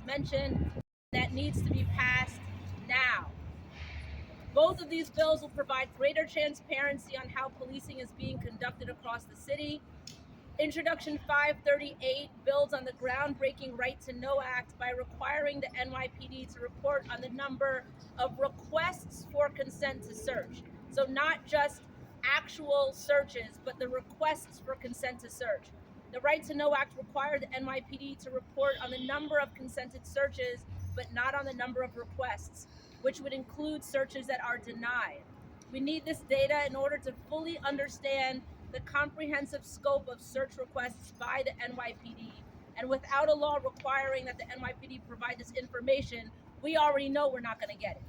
mentioned that needs to be passed now. Both of these bills will provide greater transparency on how policing is being conducted across the city. Introduction 538 builds on the groundbreaking Right to Know Act by requiring the NYPD to report on the number of requests for consent to search. So not just actual searches, but the requests for consent to search. The Right to Know Act required the NYPD to report on the number of consented searches, but not on the number of requests, which would include searches that are denied. We need this data in order to fully understand the comprehensive scope of search requests by the NYPD. And without a law requiring that the NYPD provide this information, we already know we're not going to get it.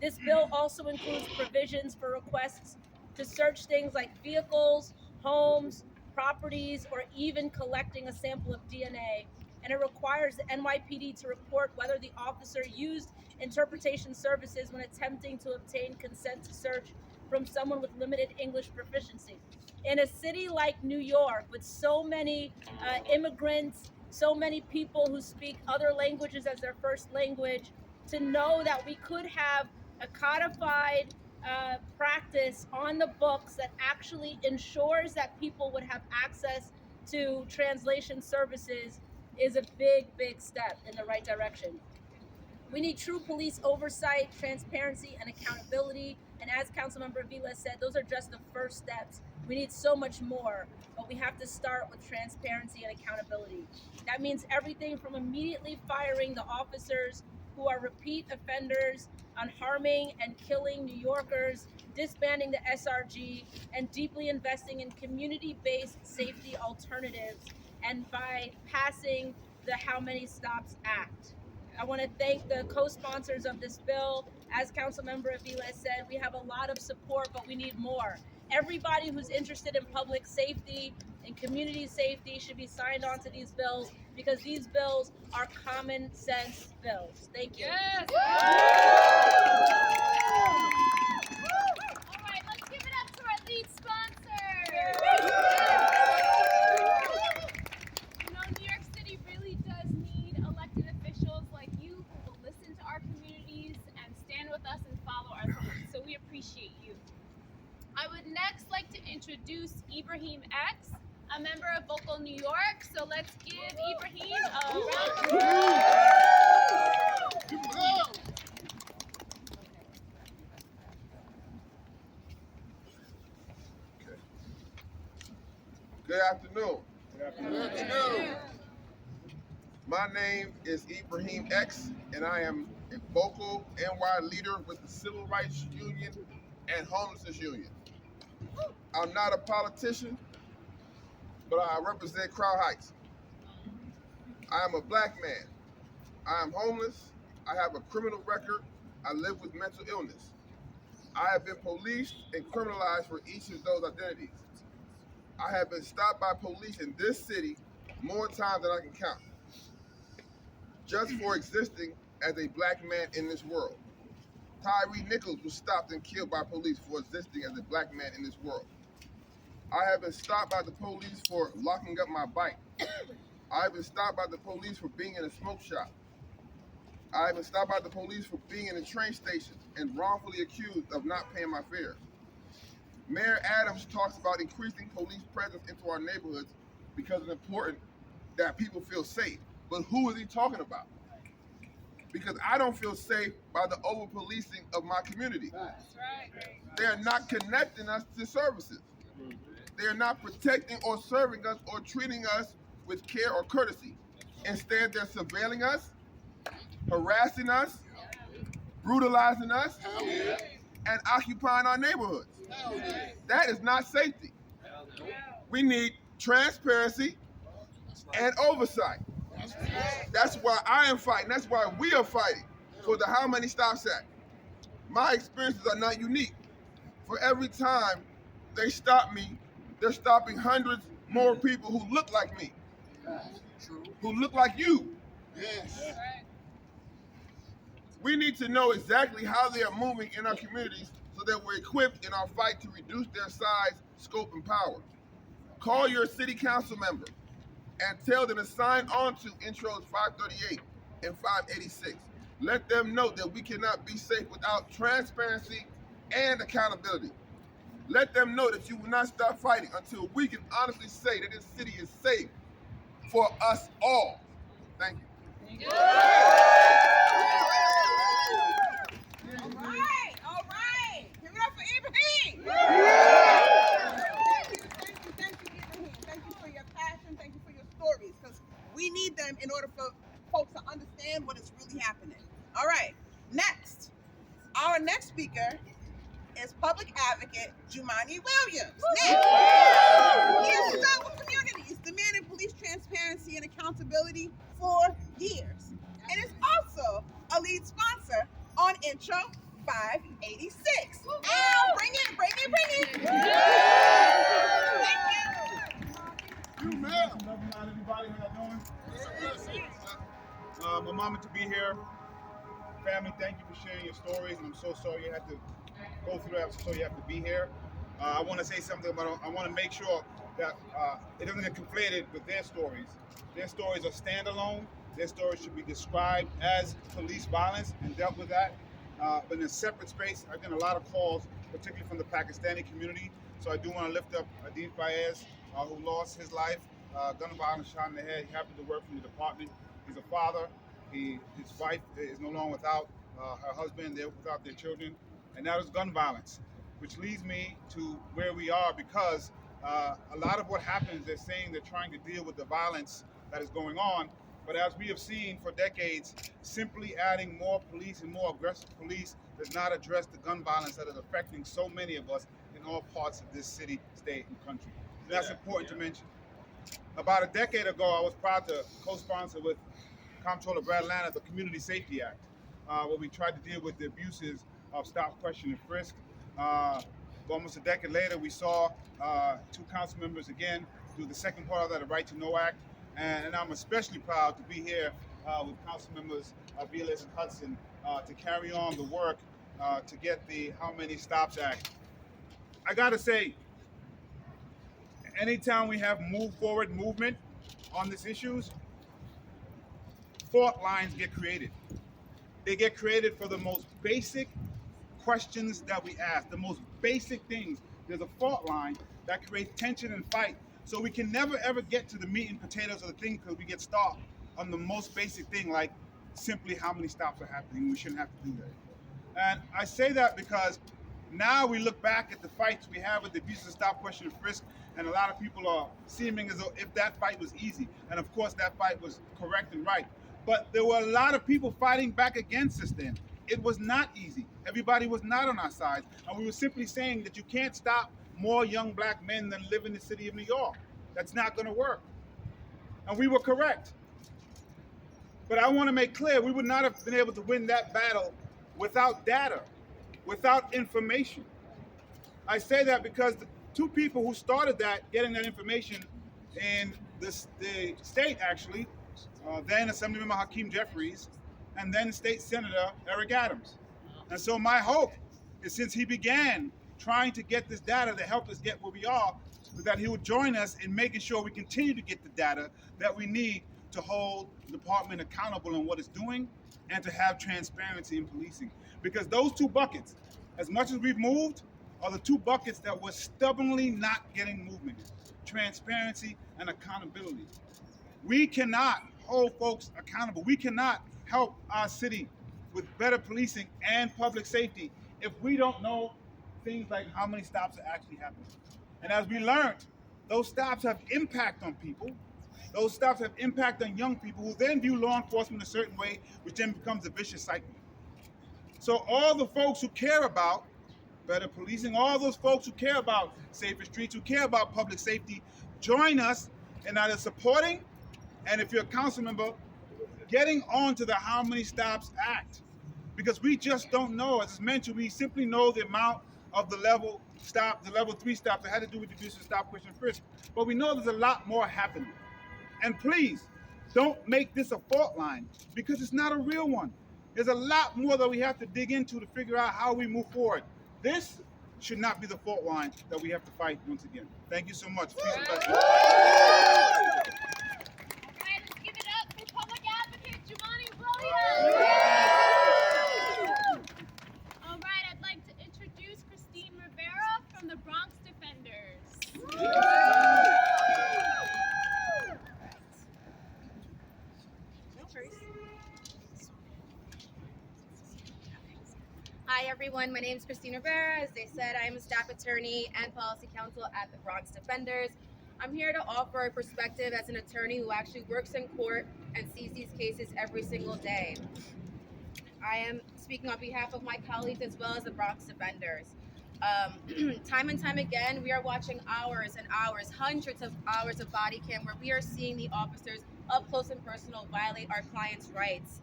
This bill also includes provisions for requests to search things like vehicles, homes, properties, or even collecting a sample of DNA. And it requires the NYPD to report whether the officer used interpretation services when attempting to obtain consent to search from someone with limited English proficiency. In a city like New York, with so many immigrants, so many people who speak other languages as their first language, to know that we could have a codified practice on the books that actually ensures that people would have access to translation services is a big, big step in the right direction. We need true police oversight, transparency, and accountability. And as Councilmember Avilies said, those are just the first steps. We need so much more, but we have to start with transparency and accountability. That means everything from immediately firing the officers who are repeat offenders on harming and killing New Yorkers, disbanding the SRG, and deeply investing in community-based safety alternatives, and by passing the How Many Stops Act. I want to thank the co-sponsors of this bill. As Councilmember Avilies said, we have a lot of support, but we need more. Everybody who's interested in public safety and community safety should be signed on to these bills, because these bills are common sense bills. Thank you. Yes. All right, let's give it up to our lead sponsor. You know, New York City really does need elected officials like you who will listen to our communities and stand with us and follow our lead. So we appreciate you. I would next like to introduce Ibrahim X, a member of Vocal New York. So let's give Ibrahim a round of applause. Good afternoon. Good afternoon. My name is Ibrahim X, and I am a vocal NY leader with the Civil Rights Union and Homelessness Union. I'm not a politician, but I represent Crown Heights. I am a black man. I am homeless. I have a criminal record. I live with mental illness. I have been policed and criminalized for each of those identities. I have been stopped by police in this city more times than I can count, just for existing as a black man in this world. Tyree Nichols was stopped and killed by police for existing as a black man in this world. I have been stopped by the police for locking up my bike. I have been stopped by the police for being in a smoke shop. I have been stopped by the police for being in a train station and wrongfully accused of not paying my fare. Mayor Adams talks about increasing police presence into our neighborhoods because it's important that people feel safe. But who is he talking about? Because I don't feel safe by the over-policing of my community. That's right. They are not connecting us to services. They are not protecting or serving us or treating us with care or courtesy. Instead, they're surveilling us, harassing us, brutalizing us, and occupying our neighborhoods. That is not safety. We need transparency and oversight. That's why I am fighting. That's why we are fighting for the How Many Stops Act. My experiences are not unique. For every time they stop me, they're stopping hundreds more people who look like me, who look like you. Yes. We need to know exactly how they are moving in our communities so that we're equipped in our fight to reduce their size, scope, and power. Call your city council member and tell them to sign on to Intros 538 and 586. Let them know that we cannot be safe without transparency and accountability. Let them know that you will not stop fighting until we can honestly say that this city is safe for us all. Thank you. All right. Give it up for Ibrahim. Thank you, Ibrahim. Thank you for your passion. Thank you for your stories, because we need them in order for folks to understand what is really happening. All right. Next, our next speaker is Public Advocate Jumani Williams. Now, he has dealt with communities demanding police transparency and accountability for years, and is also a lead sponsor on Intro 586. Al, bring it. Thank you, ma'am. Love you, everybody. How y'all doing? I'm honored to be here. Family, thank you for sharing your stories, and I'm so sorry you had to go through that. I'm so sorry you have to be here. I want to say something about. I want to make sure that it doesn't get conflated with their stories. Their stories are standalone. Their stories should be described as police violence and dealt with that. But in a separate space, I've done a lot of calls, particularly from the Pakistani community. So I do want to lift up Adil Perez, who lost his life, gun violence, shot in the head. He happened to work from the department. He's a father. His wife is no longer without her husband. They're without their children. And that is gun violence, which leads me to where we are, because a lot of what happens, they're saying they're trying to deal with the violence that is going on. But as we have seen for decades, simply adding more police and more aggressive police does not address the gun violence that is affecting so many of us in all parts of this city, state, and country. So that's important to mention. About a decade ago, I was proud to co-sponsor with Comptroller Brad Lana the Community Safety Act, where we tried to deal with the abuses of stop, question, and frisk. Almost a decade later, we saw two council members again do the second part of that, the Right to Know Act. And I'm especially proud to be here with council members Avilies and Hudson to carry on the work to get the How Many Stops Act. I gotta say, anytime we have movement on these issues, fault lines get created. They get created for the most basic questions that we ask, the most basic things. There's a fault line that creates tension and fight. So we can never ever get to the meat and potatoes of the thing, because we get stopped on the most basic thing, like simply how many stops are happening. We shouldn't have to do that. And I say that because now we look back at the fights we have with the abuse of stop, question, and frisk, and a lot of people are seeming as though if that fight was easy. And of course that fight was correct and right. But there were a lot of people fighting back against us then. It was not easy. Everybody was not on our side. And we were simply saying that you can't stop more young black men than live in the city of New York. That's not going to work. And we were correct. But I want to make clear, we would not have been able to win that battle without data, without information. I say that because the two people who started that, getting that information in the state actually, then Assemblymember Hakeem Jeffries, and then State Senator Eric Adams. And so my hope is, since he began trying to get this data to help us get where we are, that he would join us in making sure we continue to get the data that we need to hold the department accountable in what it's doing and to have transparency in policing. Because those two buckets, as much as we've moved, are the two buckets that were stubbornly not getting movement: transparency and accountability. We cannot hold folks accountable. We cannot help our city with better policing and public safety if we don't know things like how many stops are actually happening. And as we learned, those stops have impact on people. Those stops have impact on young people who then view law enforcement a certain way, which then becomes a vicious cycle. So all the folks who care about better policing, all those folks who care about safer streets, who care about public safety, join us in either supporting, and if you're a council member, getting on to the How Many Stops Act. Because we just don't know. As mentioned, we simply know the amount of the level 3 stop that had to do with the abuse of stop, question, and frisk. But we know there's a lot more happening. And please, don't make this a fault line, because it's not a real one. There's a lot more that we have to dig into to figure out how we move forward. This should not be the fault line that we have to fight once again. Thank you so much. Peace and blessings. All right, let's give it up for Public Advocate Jumani Williams. Hi everyone, my name is Christine Rivera. As they said, I am a staff attorney and policy counsel at the Bronx Defenders. I'm here to offer a perspective as an attorney who actually works in court and sees these cases every single day. I am speaking on behalf of my colleagues as well as the Bronx Defenders. Time and time again, we are watching hours and hours, hundreds of hours of body cam where we are seeing the officers up close and personal violate our clients' rights.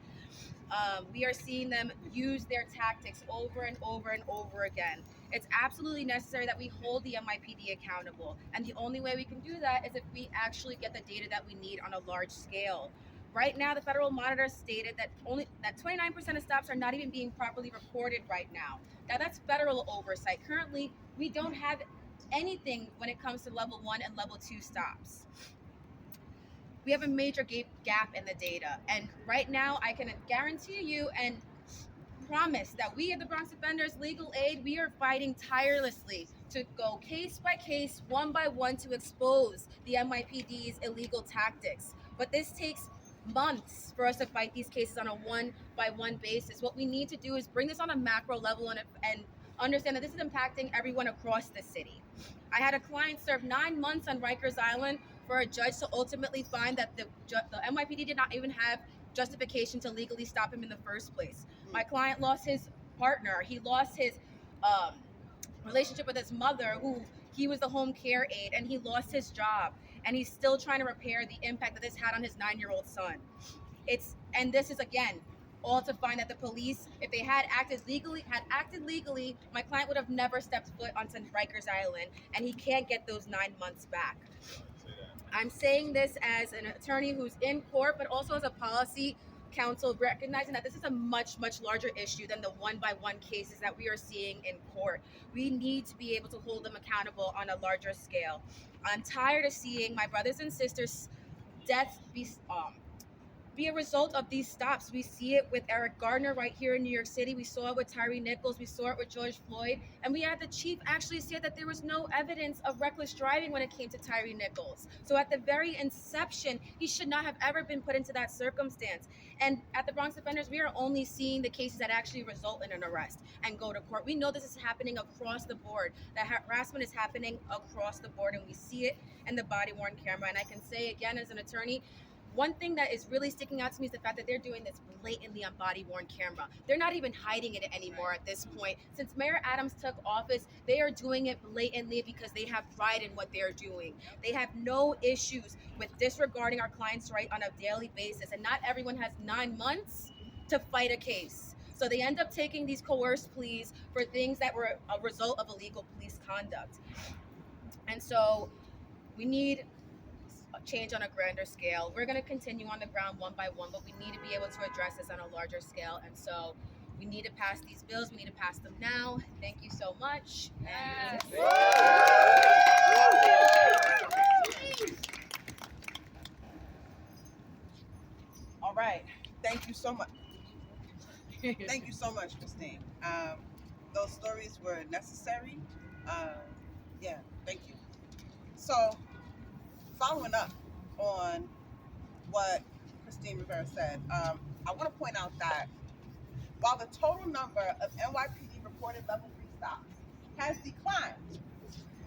We are seeing them use their tactics over and over and over again. It's absolutely necessary that we hold the MIPD accountable. And the only way we can do that is if we actually get the data that we need on a large scale. Right now, the Federal Monitor stated that 29% of stops are not even being properly reported right now. Now that's federal oversight. Currently, we don't have anything when it comes to level 1 and level 2 stops. We have a major gap in the data. And right now, I can guarantee you and promise that we at the Bronx Defenders Legal Aid, we are fighting tirelessly to go case by case, one by one, to expose the MIPD's illegal tactics. But this takes months for us to fight these cases on a one-by-one basis. What we need to do is bring this on a macro level and understand that this is impacting everyone across the city. I had a client serve 9 months on Rikers Island for a judge to ultimately find that the NYPD did not even have justification to legally stop him in the first place. My client lost his partner. He lost his relationship with his mother, who he was the home care aide, and he lost his job. And he's still trying to repair the impact that this had on his 9-year-old son. And this is, again, all to find that the police, if they had acted legally, my client would have never stepped foot onto Rikers Island, and he can't get those 9 months back. I'm saying this as an attorney who's in court, but also as a policy counsel, recognizing that this is a much, much larger issue than the one-by-one cases that we are seeing in court. We need to be able to hold them accountable on a larger scale. I'm tired of seeing my brothers and sisters' deaths be a result of these stops. We see it with Eric Gardner right here in New York City. We saw it with Tyree Nichols. We saw it with George Floyd. And we had the chief actually say that there was no evidence of reckless driving when it came to Tyree Nichols. So at the very inception, he should not have ever been put into that circumstance. And at the Bronx Defenders, we are only seeing the cases that actually result in an arrest and go to court. We know this is happening across the board. That harassment is happening across the board, and we see it in the body-worn camera. And I can say again, as an attorney, one thing that is really sticking out to me is the fact that they're doing this blatantly on body-worn camera. They're not even hiding it anymore at this point. Since Mayor Adams took office, they are doing it blatantly because they have pride in what they're doing. They have no issues with disregarding our clients' right on a daily basis, and not everyone has 9 months to fight a case. So they end up taking these coerced pleas for things that were a result of illegal police conduct. And so we need change on a grander scale. We're going to continue on the ground one by one, but we need to be able to address this on a larger scale. And so we need to pass these bills. We need to pass them now. Thank you so much. Yes. All right. Thank you so much. Thank you so much, Christine. Those stories were necessary. Yeah, thank you. So, following up on what Christine Rivera said, I want to point out that while the total number of NYPD reported level 3 stops has declined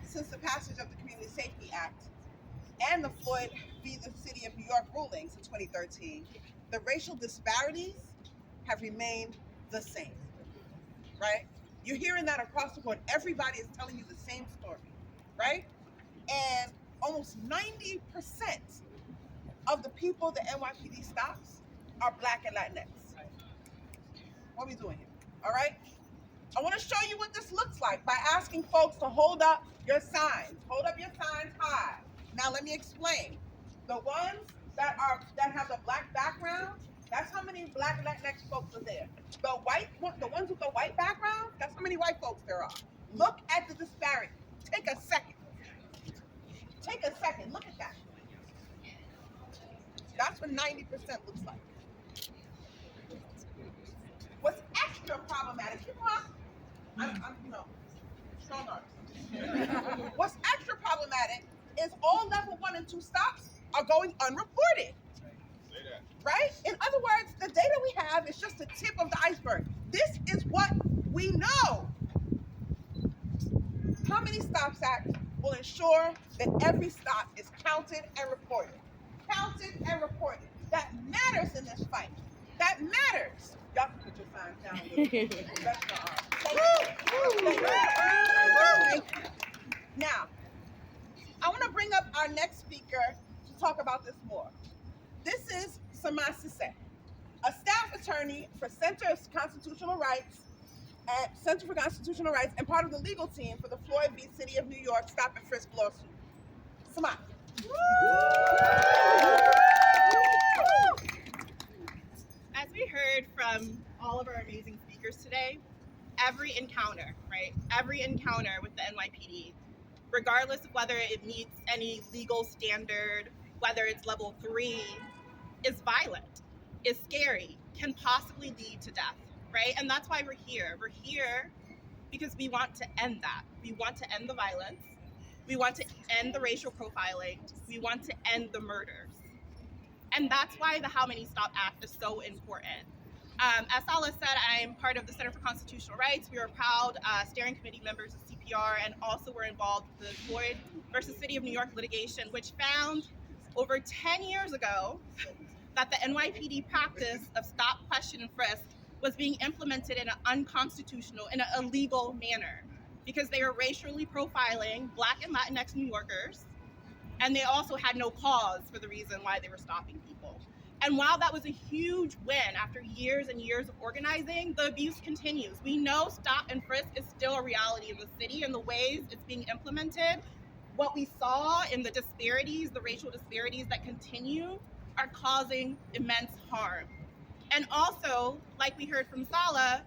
since the passage of the Community Safety Act and the Floyd v. the City of New York rulings in 2013, the racial disparities have remained the same, right? You're hearing that across the board. Everybody is telling you the same story, right? And almost 90% of the people the NYPD stops are Black and Latinx. What are we doing here? All right? I want to show you what this looks like by asking folks to hold up your signs. Hold up your signs high. Now let me explain. The ones that have the Black background, that's how many Black and Latinx folks are there. The ones with the white background, that's how many white folks there are. Look at the disparity. Take a second. Look at that. That's what 90% looks like. What's extra problematic? Keep on. I'm strong arms. What's extra problematic is all level 1 and 2 stops are going unreported. Right? In other words, the data we have is just the tip of the iceberg. This is what we sure that every stop is counted and reported. Counted and reported. That matters in this fight. That matters. Y'all can put your signs down a little bit. That's your arm. Thank you. Thank you. Thank you. Now, I want to bring up our next speaker to talk about this more. This is Saman Sisse, a staff attorney for Center for Constitutional Rights and part of the legal team for the Floyd v. City of New York Stop and Frisk lawsuit. Saman. As we heard from all of our amazing speakers today, every encounter, right? Every encounter with the NYPD, regardless of whether it meets any legal standard, whether it's level 3, is violent, is scary, can possibly lead to death, right? And that's why we're here. We're here because we want to end that. We want to end the violence. We want to end the racial profiling. We want to end the murders. And that's why the How Many Stop Act is so important. As Salah said, I'm part of the Center for Constitutional Rights. We are proud steering committee members of CPR, and also we're involved with the Floyd versus City of New York litigation, which found over 10 years ago that the NYPD practice of stop, question, and frisk was being implemented in an unconstitutional, in an illegal manner, because they were racially profiling Black and Latinx New Yorkers, and they also had no cause for the reason why they were stopping people. And while that was a huge win after years and years of organizing, the abuse continues. We know stop and frisk is still a reality in the city, and the ways it's being implemented, what we saw in the disparities, the racial disparities that continue, are causing immense harm. And also, like we heard from Salah,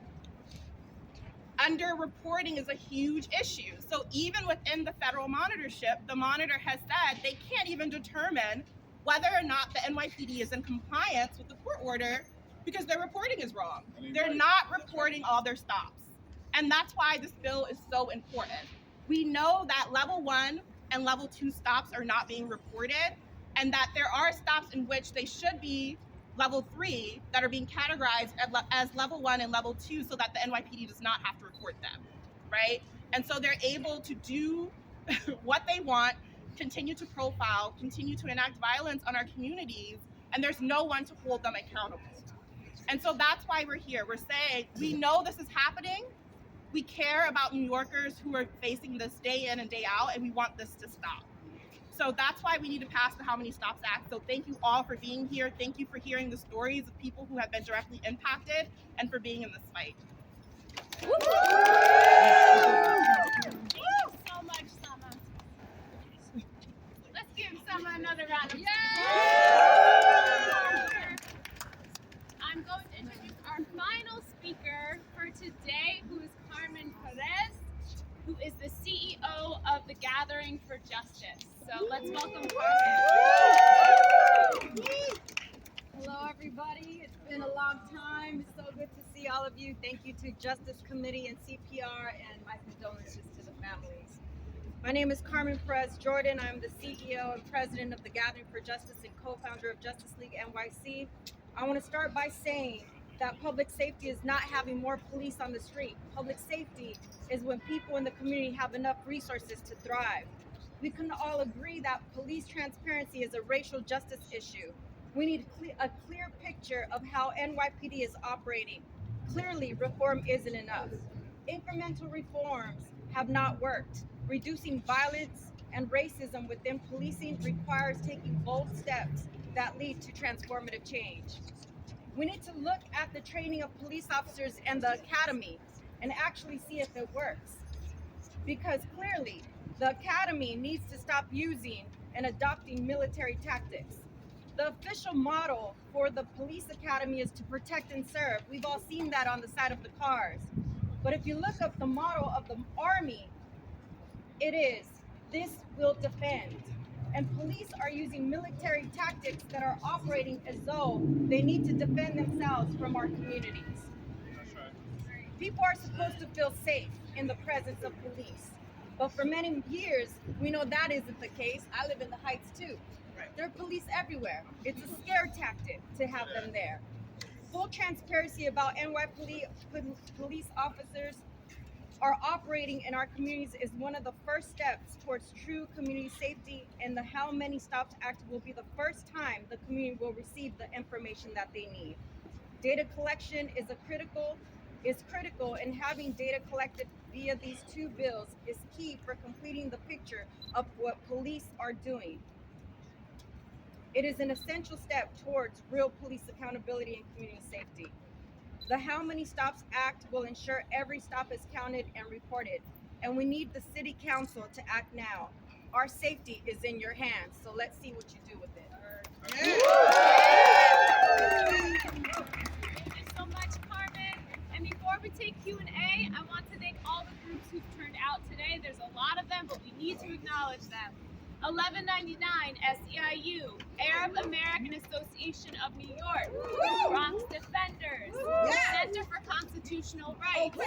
underreporting is a huge issue. So even within the federal monitorship, the monitor has said they can't even determine whether or not the NYPD is in compliance with the court order because their reporting is wrong. They're not reporting all their stops. And that's why this bill is so important. We know that level 1 and level 2 stops are not being reported, and that there are stops in which they should be level 3 that are being categorized as level 1 and level 2 so that the NYPD does not have to report them, right? And so they're able to do what they want, continue to profile, continue to enact violence on our communities, and there's no one to hold them accountable. And so that's why we're here. We're saying, we know this is happening. We care about New Yorkers who are facing this day in and day out, and we want this to stop. So that's why we need to pass the How Many Stops Act. So thank you all for being here. Thank you for hearing the stories of people who have been directly impacted and for being in this fight. Thank you so much, Sama. Let's give Sama another round of applause. I'm going to introduce our final speaker for today, who is Carmen Perez, who is the CEO of the Gathering for Justice. So let's welcome Carmen. Hello, everybody. It's been a long time. It's so good to see all of you. Thank you to Justice Committee and CPR, and my condolences to the families. My name is Carmen Perez Jordan. I'm the CEO and president of the Gathering for Justice and co-founder of Justice League NYC. I want to start by saying that public safety is not having more police on the street. Public safety is when people in the community have enough resources to thrive. We can all agree that police transparency is a racial justice issue. We need a clear picture of how NYPD is operating. Clearly, reform isn't enough. Incremental reforms have not worked. Reducing violence and racism within policing requires taking bold steps that lead to transformative change. We need to look at the training of police officers and the academy and actually see if it works. Because clearly, the academy needs to stop using and adopting military tactics. The official model for the police academy is to protect and serve. We've all seen that on the side of the cars. But if you look up the model of the Army, it is, this will defend. And police are using military tactics that are operating as though they need to defend themselves from our communities. People are supposed to feel safe in the presence of police. But for many years, we know that isn't the case. I live in the Heights too. There are police everywhere. It's a scare tactic to have them there. Full transparency about NY police officers are operating in our communities is one of the first steps towards true community safety, and the How Many Stops Act will be the first time the community will receive the information that they need. Data collection is critical, and having data collected via these two bills is key for completing the picture of what police are doing. It is an essential step towards real police accountability and community safety. The How Many Stops Act will ensure every stop is counted and reported, and we need the City Council to act now. Our safety is in your hands, so let's see what you do with it. Thank you so much, Carmen. And before we take Q&A, I want to thank all the groups who've turned out today. There's a lot of them, but we need to acknowledge them. 1199 SEIU, Arab American Association of New York, Bronx Defenders, Center for Constitutional Rights,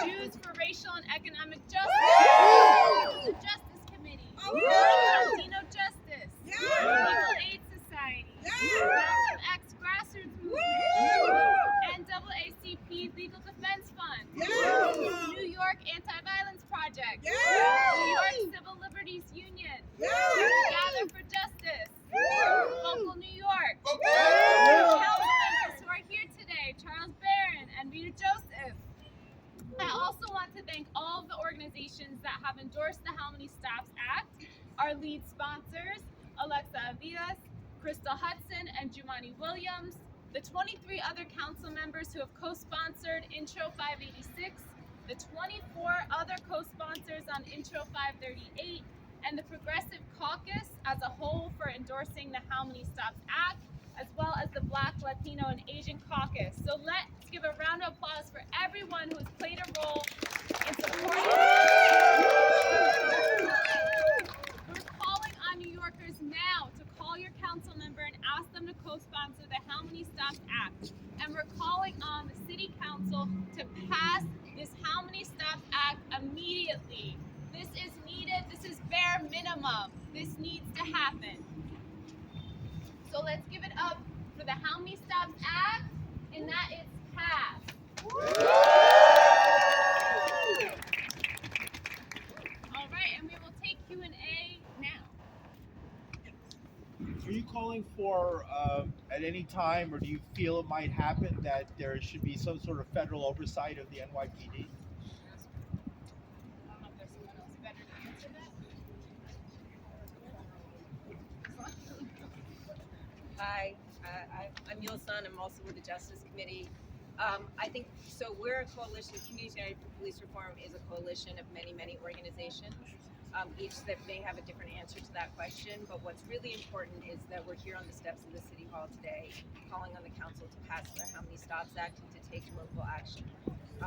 Jews for Racial and Economic Justice, the Justice Committee, Latino Justice, Legal Aid Society, Malcolm X Grassroots Movement, NAACP Legal Defense Fund, New York Anti-Violence Project, New York Civil Liberties Union, Gather for Justice, Local New York, council members who are here today, Charles Barron and Rita Joseph. I also want to thank all of the organizations that have endorsed the How Many Stops Act, our lead sponsors, Alexa Avilies, Crystal Hudson, and Jumani Williams, the 23 other council members who have co-sponsored Intro 586, the 24 other co-sponsors on Intro 538, and the Progressive Caucus as a whole for endorsing the How Many Stops Act, as well as the Black, Latino, and Asian Caucus. So let's give a round of applause for everyone who has played a role in supporting. We're calling on New Yorkers now to call your council member and ask them to co-sponsor the How Many Stops Act. And we're calling on the City Council to pass this How Many Stops Act immediately. This is needed. This is bare minimum. This needs to happen. So let's give it up for the How Many Stops Act, and that is passed. All right, and we will take Q&A now. Are you calling for, at any time, or do you feel it might happen, that there should be some sort of federal oversight of the NYPD? I don't know if there's someone else better to answer that. Hi, I'm Yul Sun. I'm also with the Justice Committee. I think, so we're a coalition, Community United for Police Reform is a coalition of many, many organizations, each that may have a different answer to that question. But what's really important is that we're here on the steps of the City Hall today, calling on the council to pass the How Many Stops Act and to take local action. The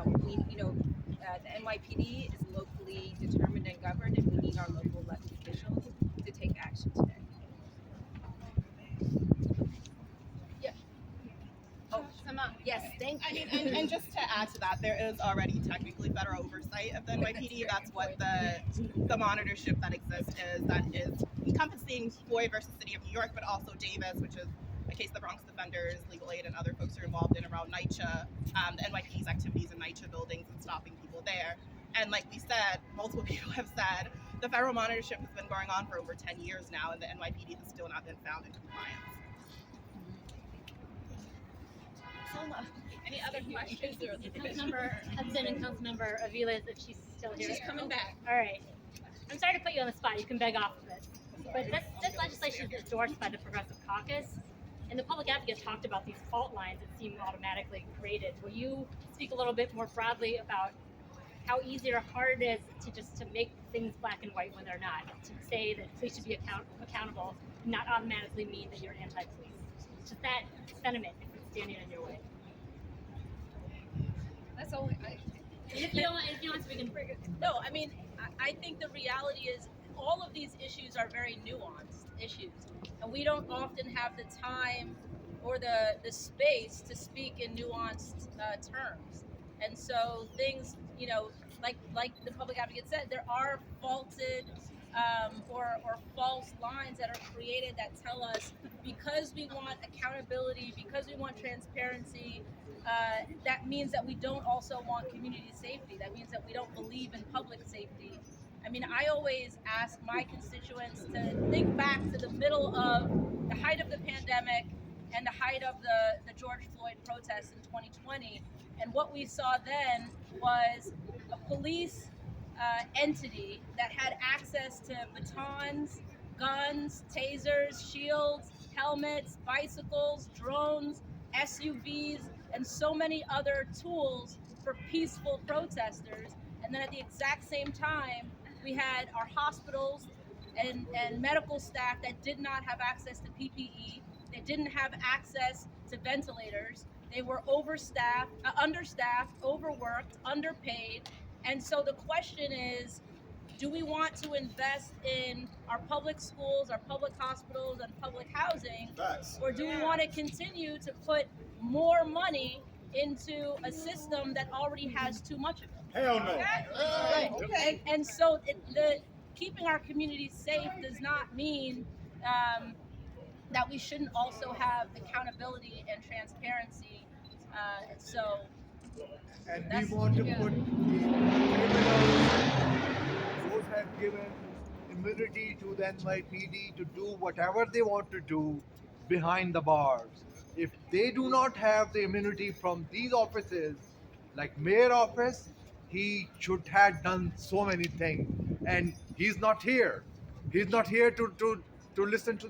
NYPD is locally determined and governed, and we need our local elected officials to take action today. Yes, thank you. I mean, and just to add to that, there is already technically federal oversight of the NYPD. That's what the monitorship that exists is. That is encompassing Floyd versus City of New York, but also Davis, which is a case the Bronx Defenders, Legal Aid, and other folks are involved in around NYCHA, the NYPD's activities in NYCHA buildings and stopping people there. And like we said, multiple people have said, the federal monitorship has been going on for over 10 years now, and the NYPD has still not been found in compliance. Any other questions? Councilmember Hudson and Councilmember Avilies, if she's still here. She's coming back. All right. I'm sorry to put you on the spot. You can beg off of it. But this legislation is endorsed by the Progressive Caucus, and the public advocate talked about these fault lines that seem automatically created. Will you speak a little bit more broadly about how easy or hard it is to make things black and white when they're not? To say that police should be accountable not automatically mean that you're anti-police. It's just that sentiment if it's standing in your way. That's all. If you don't want to, we can. No, I mean, I think the reality is all of these issues are very nuanced issues, and we don't often have the time or the space to speak in nuanced terms. And so things, like the public advocate said, there are faulted or false lines that are created that tell us because we want accountability, because we want transparency, that means that we don't also want community safety. That means that we don't believe in public safety. I mean, I always ask my constituents to think back to the middle of the height of the pandemic and the height of the George Floyd protests in 2020. And what we saw then was a police entity that had access to batons, guns, tasers, shields, helmets, bicycles, drones, SUVs, and so many other tools for peaceful protesters. And then at the exact same time, we had our hospitals and medical staff that did not have access to PPE. They didn't have access to ventilators. They were overstaffed, understaffed, overworked, underpaid. And so the question is, do we want to invest in our public schools, our public hospitals, and public housing? Facts. Or do we want to continue to put more money into a system that already has too much of it? Hell no. Right. Okay. And so the keeping our communities safe does not mean that we shouldn't also have accountability and transparency. So And we that's, want to yeah. put the criminals who have given immunity to the NYPD to do whatever they want to do behind the bars. If they do not have the immunity from these offices, like mayor office, he should have done so many things, and he's not here. He's not here to listen to